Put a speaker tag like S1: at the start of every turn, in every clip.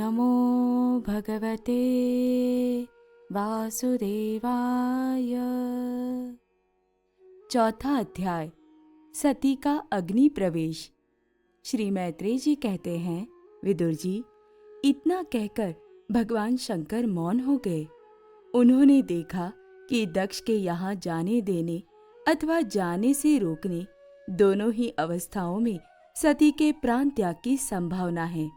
S1: नमो भगवते वासुदेवाय। चौथा अध्याय, सती का अग्नि प्रवेश। श्री मैत्रेय जी कहते हैं, विदुर जी, इतना कहकर भगवान शंकर मौन हो गए। उन्होंने देखा कि दक्ष के यहाँ जाने देने अथवा जाने से रोकने, दोनों ही अवस्थाओं में सती के प्राण त्याग की संभावना है।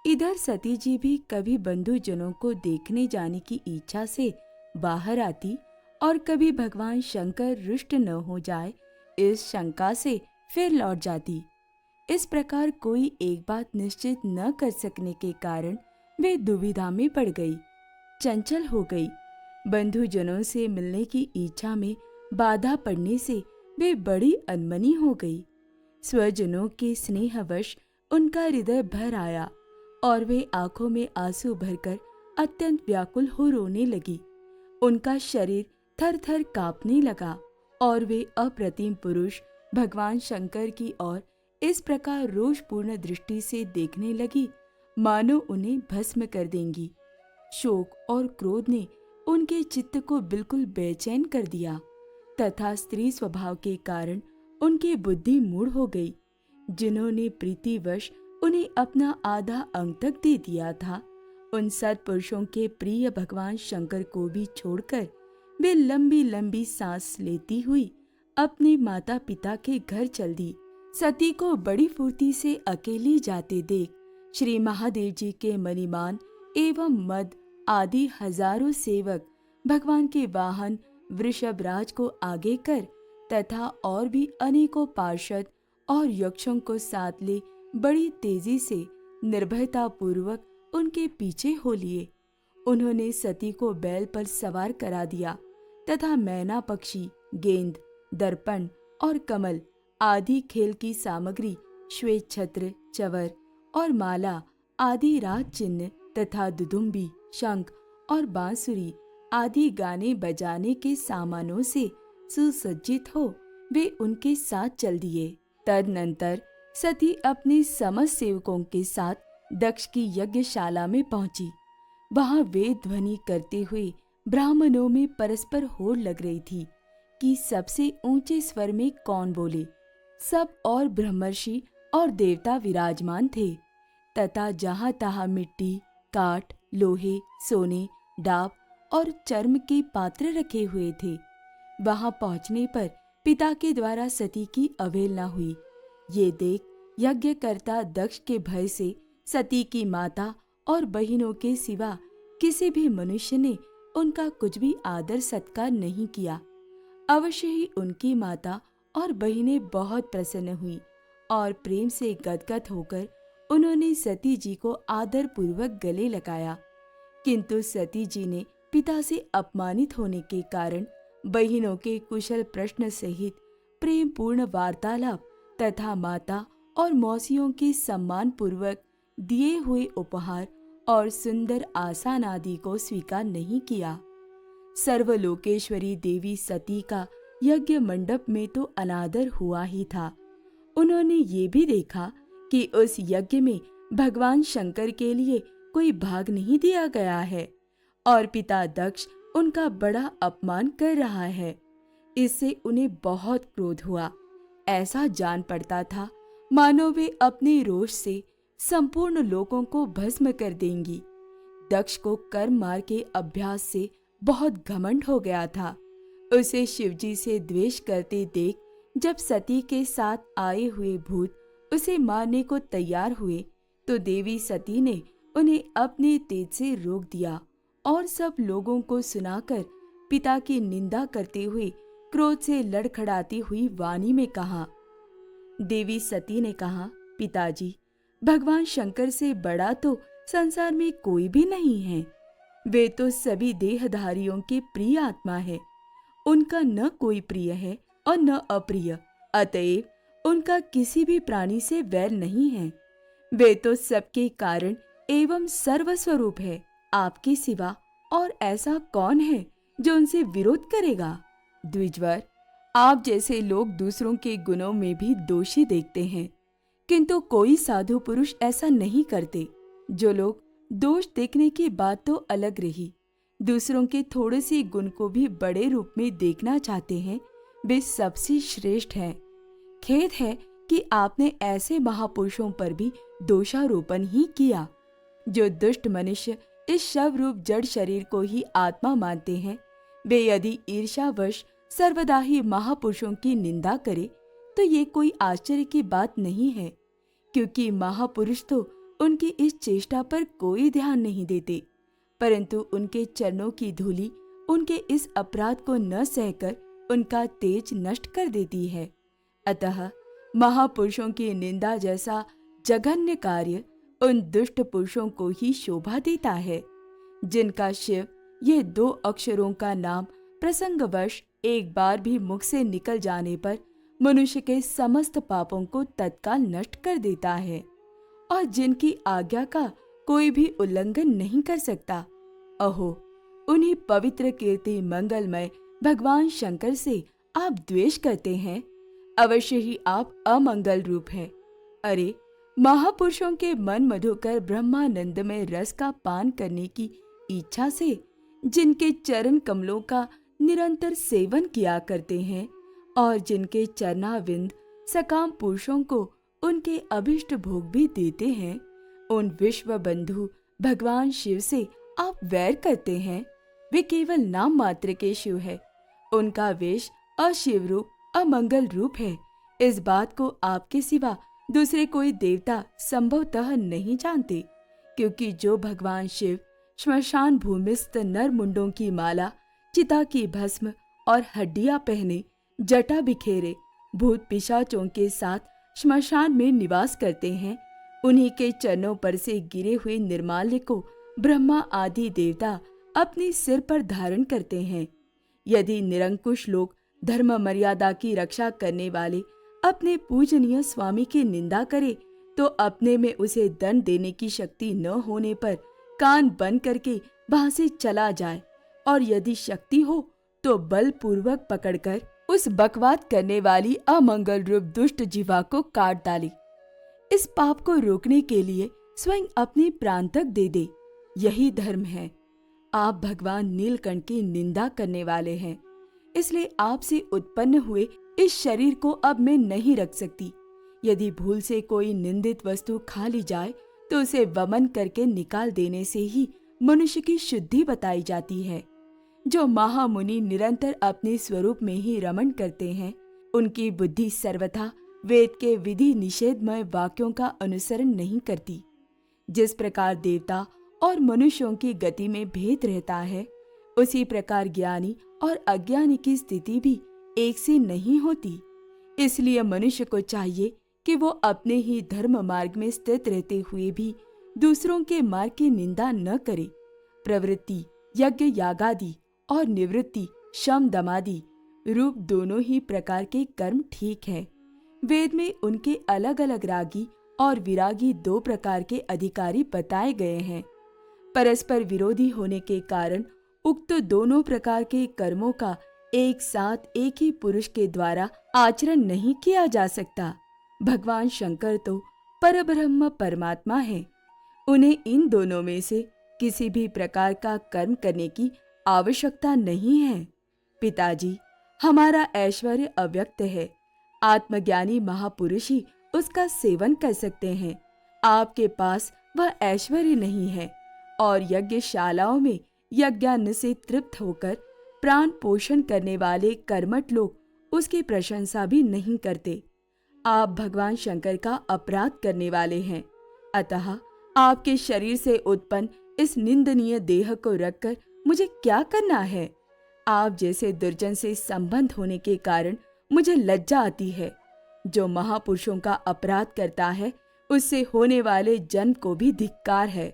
S1: इधर सती जी भी कभी बंधुजनों को देखने जाने की इच्छा से बाहर आती और कभी भगवान शंकर रुष्ट न हो जाए इस शंका से फिर लौट जाती। इस प्रकार कोई एक बात निश्चित न कर सकने के कारण वे दुविधा में पड़ गई, चंचल हो गई। बंधुजनों से मिलने की इच्छा में बाधा पड़ने से वे बड़ी अनमनी हो गई। स्वजनों के स्नेहवश उनका हृदय भर आया और वे आंखों में आंसू भरकर अत्यंत व्याकुल हो रोने लगी। उनका शरीर थर थर कांपने लगा और वे अप्रतिम पुरुष भगवान शंकर की ओर इस प्रकार रोषपूर्ण दृष्टि से देखने लगी मानो उन्हें भस्म कर देंगी। शोक और क्रोध ने उनके चित्त को बिल्कुल बेचैन कर दिया तथा स्त्री स्वभाव के कारण उनकी बुद्धि मूढ़ हो गई। जिन्होंने प्रीतिवश उन्हें अपना आधा अंग तक दे दिया था, उन सत्पुरुषों के प्रिय भगवान शंकर को भी छोड़कर वे लंबी लंबी सांस लेती हुई अपने माता पिता के घर चल दी। सती को बड़ी फुर्ती से अकेली जाते देख श्री महादेव जी के मणिमान एवं मद आदि हजारों सेवक भगवान के वाहन वृषभराज को आगे कर तथा और भी अनेकों पार्षद और यक्षों को साथ ले बड़ी तेजी से निर्भयता पूर्वक उनके पीछे हो लिए। उन्होंने सती को बैल पर सवार करा दिया तथा मैना पक्षी, गेंद, दर्पण और कमल आदि खेल की सामग्री, श्वेत छत्र, चवर और माला आदि राज चिन्ह तथा दुदुम्बी, शंख और बांसुरी आदि गाने बजाने के सामानों से सुसज्जित हो वे उनके साथ चल दिए। तदनंतर सती अपने समस्त सेवकों के साथ दक्ष की यज्ञशाला में पहुंची। वहां वेद ध्वनि करते हुए ब्राह्मणों में परस्पर होड़ लग रही थी कि सबसे ऊंचे स्वर में कौन बोले। सब और ब्रह्मर्षि और देवता विराजमान थे तथा जहां तहां मिट्टी, काठ, लोहे, सोने, डाब और चर्म के पात्र रखे हुए थे। वहां पहुंचने पर पिता के द्वारा सती की अवहेलना हुई। ये देख यज्ञकर्ता दक्ष के भय से सती की माता और बहिनों के सिवा किसी भी मनुष्य ने उनका कुछ भी आदर सत्कार नहीं किया। अवश्य ही उनकी माता और बहिनें बहुत प्रसन्न हुई और प्रेम से गदगद होकर उन्होंने सती जी को आदर पूर्वक गले लगाया। किंतु सती जी ने पिता से अपमानित होने के कारण बहिनों के कुशल प्रश्न सहित प्रेम पूर्ण वार्तालाप तथा माता और मौसियों के सम्मान पूर्वक दिए हुए उपहार और सुंदर आसन आदि को स्वीकार नहीं किया। सर्वलोकेश्वरी देवी सती का यज्ञ मंडप में तो अनादर हुआ ही था। उन्होंने ये भी देखा कि उस यज्ञ में भगवान शंकर के लिए कोई भाग नहीं दिया गया है और पिता दक्ष उनका बड़ा अपमान कर रहा है। इससे उन्हें बहुत क्रोध हुआ। ऐसा जान पड़ता था मानो वे अपने रोष से संपूर्ण लोगों को भस्म कर देंगी। दक्ष को कर्म मार के अभ्यास से बहुत घमंड हो गया था। उसे शिवजी से द्वेष करते देख जब सती के साथ आए हुए भूत उसे मारने को तैयार हुए तो देवी सती ने उन्हें अपने तेज से रोक दिया और सब लोगों को सुनाकर पिता की निंदा करते हुए क्रोध से लड़खड़ाती हुई वाणी में कहा। देवी सती ने कहा, पिताजी, भगवान शंकर से बड़ा तो संसार में कोई भी नहीं है। वे तो सभी देहधारियों के प्रिय आत्मा है। उनका न कोई प्रिय है और न अप्रिय, अतएव उनका किसी भी प्राणी से वैर नहीं है। वे तो सबके कारण एवं सर्वस्वरूप है। आपके सिवा और ऐसा कौन है जो उनसे विरोध करेगा? द्विजवर, आप जैसे लोग दूसरों के गुणों में भी दोषी देखते हैं, किंतु कोई साधु पुरुष ऐसा नहीं करते। जो लोग दोष देखने की बात तो अलग रही, दूसरों के थोड़े से गुण को भी बड़े रूप में देखना चाहते हैं, वे सबसे श्रेष्ठ हैं। खेद है कि आपने ऐसे महापुरुषों पर भी दोषारोपण ही किया। जो दुष्ट मनुष्य इस शव रूप जड़ शरीर को ही आत्मा मानते हैं, वे यदि ईर्ष्यावश सर्वदा ही महापुरुषों की निंदा करे तो ये कोई आश्चर्य की बात नहीं है, क्योंकि महापुरुष तो उनकी इस चेष्टा पर कोई ध्यान नहीं देते, परंतु उनके चरणों की धूलि उनके इस अपराध को न सहकर उनका तेज नष्ट कर देती है। अतः महापुरुषों की निंदा जैसा जघन्य कार्य उन दुष्ट पुरुषों को ही शोभा देता है, जिनका शिव ये 2 अक्षरों का नाम प्रसंगवश एक बार भी मुख से निकल जाने पर मनुष्य के समस्त पापों को तत्काल नष्ट कर देता है, और जिनकी आज्ञा का कोई भी उल्लंघन नहीं कर सकता। अहो, उन्हीं पवित्र कीर्ति मंगलमय भगवान शंकर से आप द्वेष करते हैं। अवश्य ही आप अमंगल रूप हैं। अरे, महापुरुषों के मन मधुकर ब्रह्मानंद में रस का पान करने की इच्छा से जिनके चरण कमलों का निरंतर सेवन किया करते हैं और जिनके चरणाविंद सकाम पुरुषों को उनके अभिष्ट भोग भी देते हैं, उन विश्व बंधु भगवान शिव से आप वैर करते हैं। वे केवल नाम मात्र के शिव है, उनका वेश अशिव रूप अमंगल रूप है। इस बात को आपके सिवा दूसरे कोई देवता संभवतः नहीं जानते, क्योंकि जो भगवान शिव श्मशान भूमिस्थ नर मुंडों की माला, चिता की भस्म और हड्डियां पहने, जटा बिखेरे भूत पिशाचों के साथ श्मशान में निवास करते हैं, उन्हीं के चरणों पर से गिरे हुए निर्माल्य को ब्रह्मा आदि देवता अपने सिर पर धारण करते हैं। यदि निरंकुश लोग धर्म मर्यादा की रक्षा करने वाले अपने पूजनीय स्वामी की निंदा करे तो अपने में उसे दंड देने की शक्ति न होने पर कान बंद करके वहां से चला जाए, और यदि शक्ति हो तो बलपूर्वक पकड़कर उस बकवाद करने वाली अमंगल रूप दुष्ट जीवा को काट डाले। इस पाप को रोकने के लिए स्वयं अपने प्राण तक दे दे, यही धर्म है। आप भगवान नीलकंठ की निंदा करने वाले हैं, इसलिए आपसे उत्पन्न हुए इस शरीर को अब मैं नहीं रख सकती। यदि भूल से कोई निंदित वस्तु खा ली जाए तो उसे वमन करके निकाल देने से ही मनुष्य की शुद्धि बताई जाती है। जो महामुनि निरंतर अपने स्वरूप में ही रमण करते हैं, उनकी बुद्धि सर्वथा वेद के विधि निषेधमय वाक्यों का अनुसरण नहीं करती। जिस प्रकार देवता और मनुष्यों की गति में भेद रहता है, उसी प्रकार ज्ञानी और अज्ञानी की स्थिति भी एक सी नहीं होती। इसलिए मनुष्य को चाहिए कि वो अपने ही धर्म मार्ग में स्थित रहते हुए भी दूसरों के मार्ग की निंदा न करे। प्रवृत्ति यज्ञ यागादि और निवृत्ति शम दमादि रूप दोनों ही प्रकार के कर्म ठीक है। वेद में उनके अलग अलग रागी और विरागी 2 प्रकार के अधिकारी बताए गए हैं। परस्पर विरोधी होने के कारण उक्त दोनों प्रकार के कर्मों का एक साथ एक ही पुरुष के द्वारा आचरण नहीं किया जा सकता। भगवान शंकर तो परब्रह्म परमात्मा है, उन्हें इन दोनों में से किसी भी प्रकार का कर्म करने की आवश्यकता नहीं है। पिताजी, हमारा ऐश्वर्य अव्यक्त है, आत्मज्ञानी महापुरुष ही उसका सेवन कर सकते हैं। आपके पास वह ऐश्वर्य नहीं है और यज्ञशालाओं में यज्ञान्न से तृप्त होकर प्राण पोषण करने वाले कर्मठ लोग उसकी प्रशंसा भी नहीं करते। आप भगवान शंकर का अपराध करने वाले हैं, अतः आपके शरीर से उत्पन्न इस निंदनीय देह को रखकर मुझे क्या करना है? आप जैसे दुर्जन से संबंध होने के कारण मुझे लज्जा आती है। जो महापुरुषों का अपराध करता है, उससे होने वाले जन्म को भी धिक्कार है।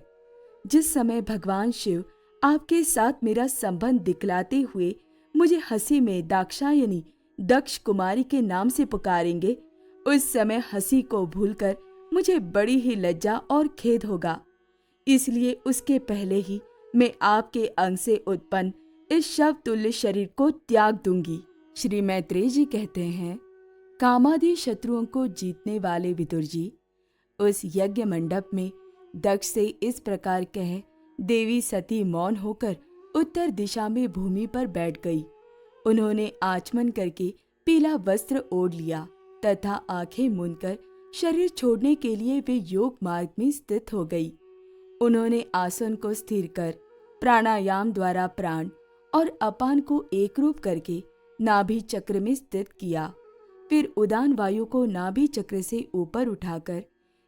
S1: जिस समय भगवान शिव आपके साथ मेरा संबंध दिखलाते हुए मुझे हंसी में दाक्षायनी दक्ष कुमारी के नाम से पुकारेंगे, उस समय हंसी को भूलकर मुझे बड़ी ही लज्जा और खेद होगा। इसलिए उसके पहले ही मैं आपके अंग से उत्पन्न इस शव तुल्य शरीर को त्याग दूंगी। श्री मैत्रेय जी कहते हैं, कामादि शत्रुओं को जीतने वाले विदुर जी, उस यज्ञ मंडप में दक्ष से इस प्रकार कह देवी सती मौन होकर उत्तर दिशा में भूमि पर बैठ गई। उन्होंने आचमन करके पीला वस्त्र ओढ़ लिया तथा आंखें मूंदकर शरीर छोड़ने के लिए वे योग मार्ग में स्थित हो गई। उन्होंने आसन को स्थिर कर प्राणायाम द्वारा प्राण और अपान को एक रूप करके नाभि चक्र में स्थित किया। फिर उदान वायु को नाभि चक्र से ऊपर उठाकर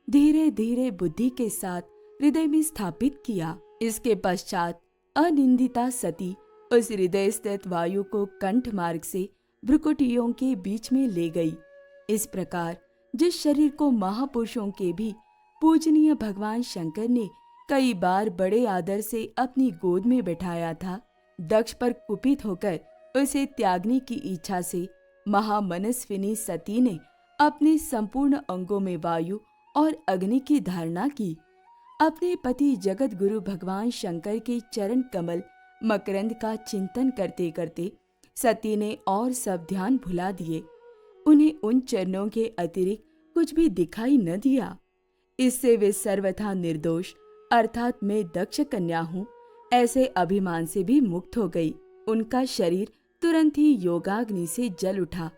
S1: धीरे धीरे बुद्धि के साथ हृदय में स्थापित किया। इसके पश्चात अनिंदिता सती उस हृदय स्थित वायु को कंठ मार्ग से भ्रुकुटियों के बीच में ले गई। इस प्रकार जिस शरीर को महापुरुषों के भी पूजनीय भगवान शंकर ने कई बार बड़े आदर से अपनी गोद में बैठाया था, दक्ष पर कुपित होकर उसे त्यागने की इच्छा से महामनस्विनी सती ने अपने संपूर्ण अंगों में वायु और अग्नि की धारणा की। अपने पति जगत गुरु भगवान शंकर के चरण कमल मकरंद का चिंतन करते करते सती ने और सब ध्यान भुला दिए। उन्हें उन चरणों के अतिरिक्त कुछ भी दिखाई न दिया। इससे वे सर्वथा निर्दोष अर्थात मैं दक्ष कन्या हूँ ऐसे अभिमान से भी मुक्त हो गई। उनका शरीर तुरंत ही योगाग्नि से जल उठा।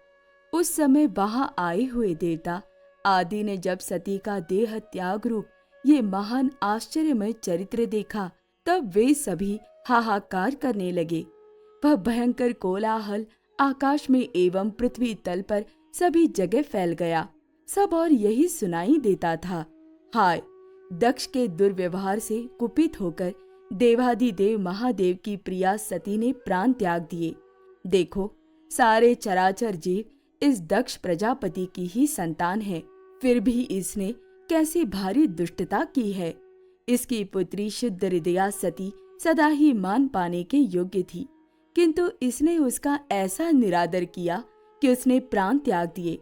S1: उस समय वहां आए हुए देवता आदि ने जब सती का देह त्याग रूप ये महान आश्चर्यमय चरित्र देखा, तब वे सभी हाहाकार करने लगे। वह भयंकर कोलाहल आकाश में एवं पृथ्वी तल पर सभी जगह फैल गया। सब और यही सुनाई देता था, हाय दक्ष के दुर्व्यवहार से कुपित होकर देवाधिदेव महादेव की प्रिया सती ने प्राण त्याग दिए। देखो, सारे चराचर जीव इस दक्ष प्रजापति की ही संतान है, फिर भी इसने कैसी भारी दुष्टता की है। इसकी पुत्री शुद्ध हृदया सती सदा ही मान पाने के योग्य थी, किंतु इसने उसका ऐसा निरादर किया कि उसने प्राण त्याग दिए।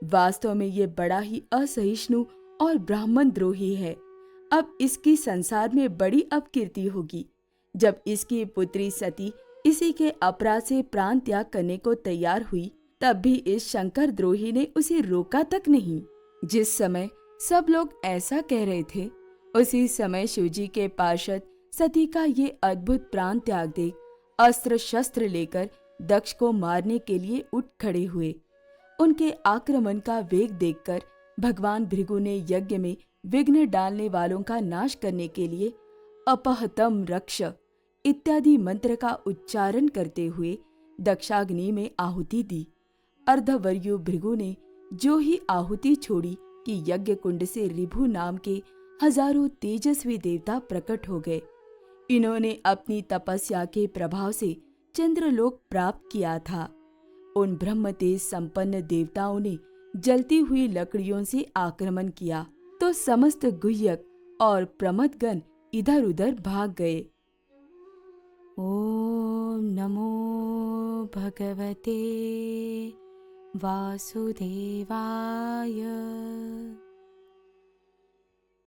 S1: वास्तव में ये बड़ा ही असहिष्णु और ब्राह्मण द्रोही है। अब इसकी संसार में बड़ी अपकीर्ति होगी। जब इसकी पुत्री सती इसी के अपराध से प्राण त्याग करने को तैयार हुई, तब भी इस शंकर द्रोही ने उसे रोका तक नहीं। जिस समय सब लोग ऐसा कह रहे थे, उसी समय शिवजी के पार्षद सती का ये अद्भुत प्राण त्याग देख अस्त्र शस्त्र लेकर दक्ष को मारने के लिए उठ खड़े हुए। उनके आक्रमण का वेग देखकर भगवान भृगु ने यज्ञ में विघ्न डालने वालों का नाश करने के लिए अपहतम रक्ष इत्यादि मंत्र का उच्चारण करते हुए दक्षाग्नि में आहुति दी। अर्धवर्यु भृगु ने जो ही आहुति छोड़ी कि यज्ञ कुंड से ऋभु नाम के हजारों तेजस्वी देवता प्रकट हो गए। इन्होंने अपनी तपस्या के प्रभाव से चंद्रलोक प्राप्त किया था। उन ब्रह्म तेज संपन्न देवताओं ने जलती हुई लकड़ियों से आक्रमण किया, तो समस्त गुह्यक और प्रमथगण इधर उधर भाग गए। ओम नमो भगवते वासुदेवाय।